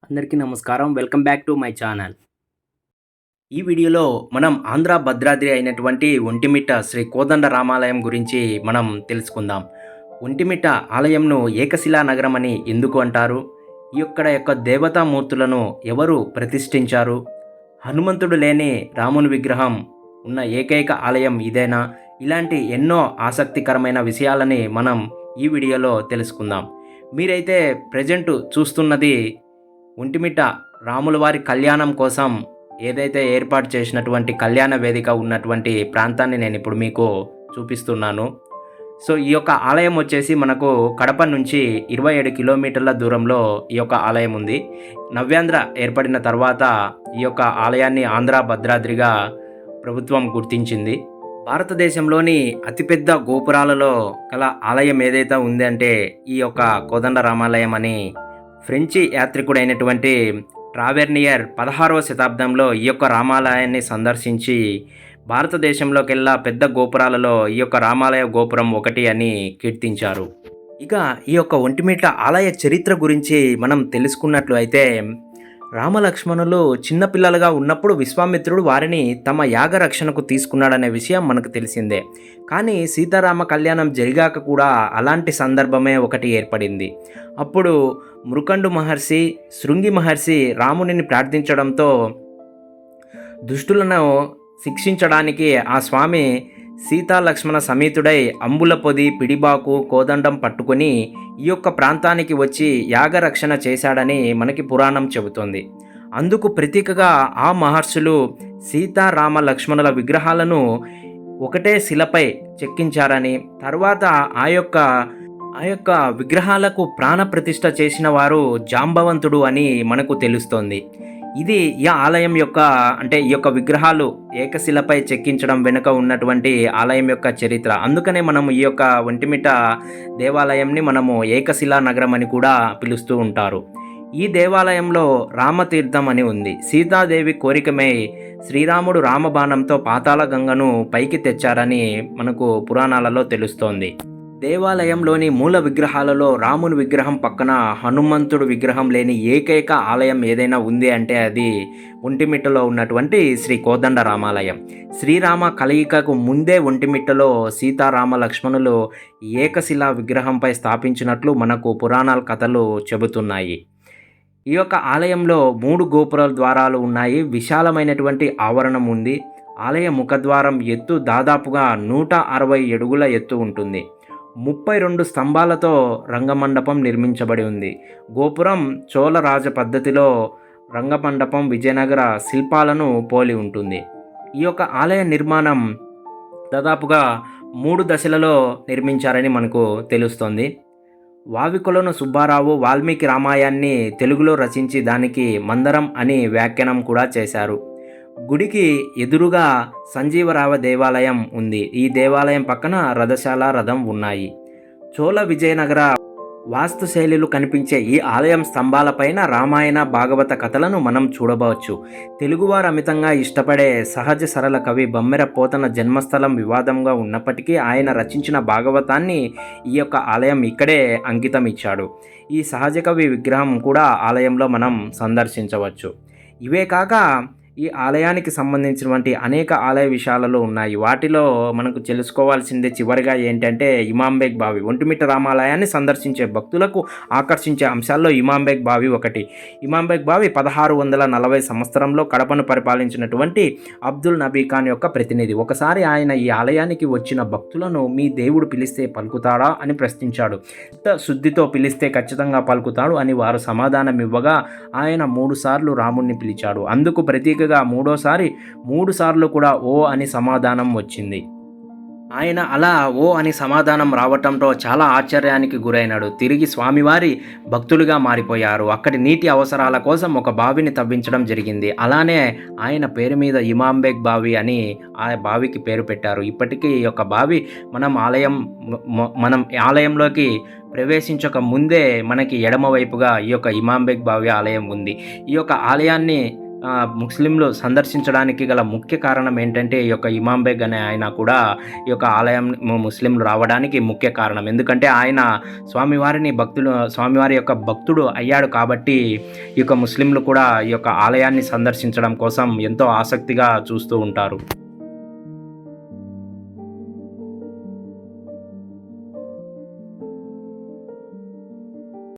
అందరికీ నమస్కారం. Welcome back to my channel. ఈ వీడియోలో మనం ఆంధ్ర భద్రాద్రి అయినటువంటి ఒంటిమిట్ట శ్రీ కోదండ రామాలయం గురించి మనం తెలుసుకుందాం. ఒంటిమిట్ట ఆలయంను ఏకశిలా నగరం అని ఎందుకు అంటారు? ఈ యొక్క దేవతామూర్తులను ఎవరు ప్రతిష్ఠించారు? హనుమంతుడు లేని రాముని విగ్రహం ఉన్న ఏకైక ఆలయం ఇదేనా? ఇలాంటి ఎన్నో ఆసక్తికరమైన విషయాలని మనం ఈ వీడియోలో తెలుసుకుందాం. మీరైతే ప్రెజెంట్ చూస్తున్నది ఒంటిమిట్ట రాముల వారి కళ్యాణం కోసం ఏదైతే ఏర్పాటు చేసినటువంటి కళ్యాణ వేదిక ఉన్నటువంటి ప్రాంతాన్ని నేను ఇప్పుడు మీకు చూపిస్తున్నాను. సో ఈ యొక్క ఆలయం వచ్చేసి మనకు కడప నుంచి 27 కిలోమీటర్ల దూరంలో ఈ యొక్క ఆలయం ఉంది. నవ్యాంధ్ర ఏర్పడిన తర్వాత ఈ యొక్క ఆలయాన్ని ఆంధ్ర భద్రాద్రిగా ప్రభుత్వం గుర్తించింది. భారతదేశంలోని అతిపెద్ద గోపురాలలో గల ఆలయం ఏదైతే ఉంది అంటే ఈ యొక్క కోదండ రామాలయం అని ఫ్రెంచి యాత్రికుడైనటువంటి ట్రావెర్నియర్ 16వ శతాబ్దంలో ఈ యొక్క రామాలయాన్ని సందర్శించి భారతదేశంలోకెల్లా పెద్ద గోపురాలలో ఈ యొక్క రామాలయ గోపురం ఒకటి అని కీర్తించారు. ఇక ఈ యొక్క ఒంటిమిట్ట ఆలయ చరిత్ర గురించి మనం తెలుసుకున్నట్లు అయితే రామలక్ష్మణులు చిన్నపిల్లలుగా ఉన్నప్పుడు విశ్వామిత్రుడు వారిని తమ యాగరక్షణకు తీసుకున్నాడనే విషయం మనకు తెలిసిందే. కానీ సీతారామ కళ్యాణం జరిగాక కూడా అలాంటి సందర్భమే ఒకటి ఏర్పడింది. అప్పుడు మృకండు మహర్షి, శృంగి మహర్షి రామునిని ప్రార్థించడంతో దుష్టులను శిక్షించడానికి ఆ స్వామి సీతాలక్ష్మణ సమేతుడై అంబుల పొది, పిడిబాకు, కోదండం పట్టుకొని ఈ యొక్క ప్రాంతానికి వచ్చి యాగరక్షణ చేశాడని మనకి పురాణం చెబుతోంది. అందుకు ప్రతీకగా ఆ మహర్షులు సీతారామ లక్ష్మణుల విగ్రహాలను ఒకటే శిలపై చెక్కించారని, తర్వాత ఆ యొక్క విగ్రహాలకు ప్రాణప్రతిష్ఠ చేసిన వారు జాంబవంతుడు అని మనకు తెలుస్తోంది. ఇది ఈ ఆలయం యొక్క ఈ యొక్క విగ్రహాలు ఏకశిలపై చెక్కించడం వెనుక ఉన్నటువంటి ఆలయం యొక్క చరిత్ర. అందుకనే మనము ఈ యొక్క ఒంటిమిట్ట దేవాలయంని మనము ఏకశిలా నగరం అని కూడా పిలుస్తూ ఉంటారు. ఈ దేవాలయంలో రామతీర్థం అని ఉంది. సీతాదేవి కోరికమై శ్రీరాముడు రామబాణంతో పాతాళ గంగను పైకి తెచ్చారని మనకు పురాణాలలో తెలుస్తోంది. దేవాలయంలోని మూల విగ్రహాలలో రాముని విగ్రహం పక్కన హనుమంతుడు విగ్రహం లేని ఏకైక ఆలయం ఏదైనా ఉంది అంటే అది ఒంటిమిట్టలో ఉన్నటువంటి శ్రీ కోదండ రామాలయం. శ్రీరామ కలయికకు ముందే ఒంటిమిట్టలో సీతారామ లక్ష్మణులు ఏకశిలా విగ్రహంపై స్థాపించినట్లు మనకు పురాణాల కథలు చెబుతున్నాయి. ఈ యొక్క ఆలయంలో 3 గోపురాల ద్వారాలు ఉన్నాయి. విశాలమైనటువంటి ఆవరణం ఉంది. ఆలయ ముఖద్వారం ఎత్తు దాదాపుగా 160 అడుగుల ఎత్తు ఉంటుంది. 32 స్తంభాలతో రంగమండపం నిర్మించబడి ఉంది. గోపురం చోళ రాజ పద్ధతిలో రంగమండపం విజయనగర శిల్పాలను పోలి ఉంటుంది. ఈ యొక్క ఆలయ నిర్మాణం దాదాపుగా 3 దశలలో నిర్మించారని మనకు తెలుస్తోంది. వావికొలను సుబ్బారావు వాల్మీకి రామాయణాన్ని తెలుగులో రచించి దానికి మందరం అని వ్యాఖ్యానం కూడా చేశారు. గుడికి ఎదురుగా సంజీవరావ దేవాలయం ఉంది. ఈ దేవాలయం పక్కన రథశాల, రథం ఉన్నాయి. చోళ విజయనగర వాస్తుశైలిలు కనిపించే ఈ ఆలయం స్తంభాలపైన రామాయణ, భాగవత కథలను మనం చూడవచ్చు. తెలుగువారు అమితంగా ఇష్టపడే సహజ సరళ కవి బమ్మెర పోతన జన్మస్థలం వివాదంగా ఉన్నప్పటికీ ఆయన రచించిన భాగవతాన్ని ఈ యొక్క ఆలయం ఇక్కడే అంకితం ఇచ్చాడు. ఈ సహజ కవి విగ్రహం కూడా ఆలయంలో మనం సందర్శించవచ్చు. ఇవే కాక ఈ ఆలయానికి సంబంధించినటువంటి అనేక ఆలయ విషయాలలో ఉన్నాయి. వాటిలో మనకు తెలుసుకోవాల్సిందే చివరిగా ఏంటంటే ఇమాంబేగ్ బావి. ఒంటిమిట్ట రామాలయాన్ని సందర్శించే భక్తులకు ఆకర్షించే అంశాల్లో ఇమాంబేగ్ బావి ఒకటి. ఇమాంబేగ్ బావి 1640 సంవత్సరంలో కడపను పరిపాలించినటువంటి అబ్దుల్ నబీ ఖాన్ యొక్క ప్రతినిధి. ఒకసారి ఆయన ఈ ఆలయానికి వచ్చిన భక్తులను మీ దేవుడు పిలిస్తే పలుకుతాడా అని ప్రశ్నించాడు. శుద్ధితో పిలిస్తే ఖచ్చితంగా పలుకుతాడు అని వారు సమాధానం ఇవ్వగా ఆయన 3 సార్లు రాముణ్ణి పిలిచాడు. అందుకు ప్రతీకగా మూడోసారి 3 సార్లు కూడా ఓ అని సమాధానం వచ్చింది. ఆయన అలా ఓ అని సమాధానం రావటంతో చాలా ఆశ్చర్యానికి గురైనాడు. తిరిగి స్వామివారి భక్తులుగా మారిపోయారు. అక్కడి నీటి అవసరాల కోసం ఒక బావిని తవ్వించడం జరిగింది. అలానే ఆయన పేరు మీద ఇమాంబేగ్ బావి అని ఆ బావికి పేరు పెట్టారు. ఇప్పటికీ ఈ యొక్క బావి మనం ఆలయంలోకి ప్రవేశించక ముందే మనకి ఎడమవైపుగా ఈ యొక్క ఇమాంబేగ్ బావి ఆలయం ఉంది. ఈ యొక్క ఆలయాన్ని ముస్లింలు సందర్శించడానికి గల ముఖ్య కారణం ఏంటంటే ఈ యొక్క ఇమాం బేగ్ అనే ఆయన కూడా ఈ యొక్క ఆలయం ముస్లింలు రావడానికి ముఖ్య కారణం. ఎందుకంటే ఆయన స్వామివారి యొక్క భక్తుడు అయ్యాడు కాబట్టి ఈ యొక్క ముస్లింలు కూడా ఈ యొక్క ఆలయాన్ని సందర్శించడం కోసం ఎంతో ఆసక్తిగా చూస్తూ ఉంటారు.